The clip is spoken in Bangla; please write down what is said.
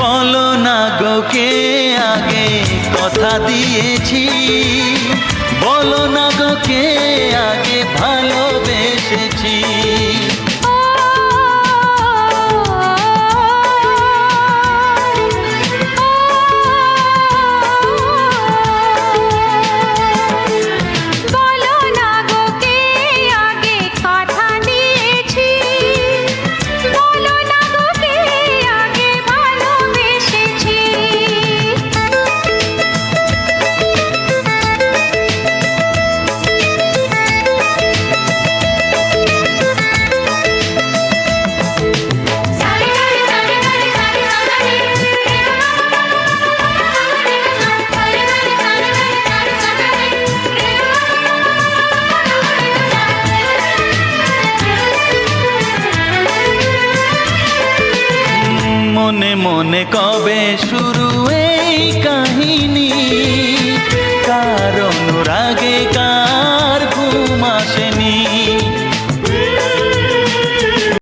বলো না গো কে আগে কথা দিয়েছি, বলো না গো কে আগে ভালোবেসেছি। মনে মনে কবে শুরু এই কাহিনী, কার অনুরাগে কার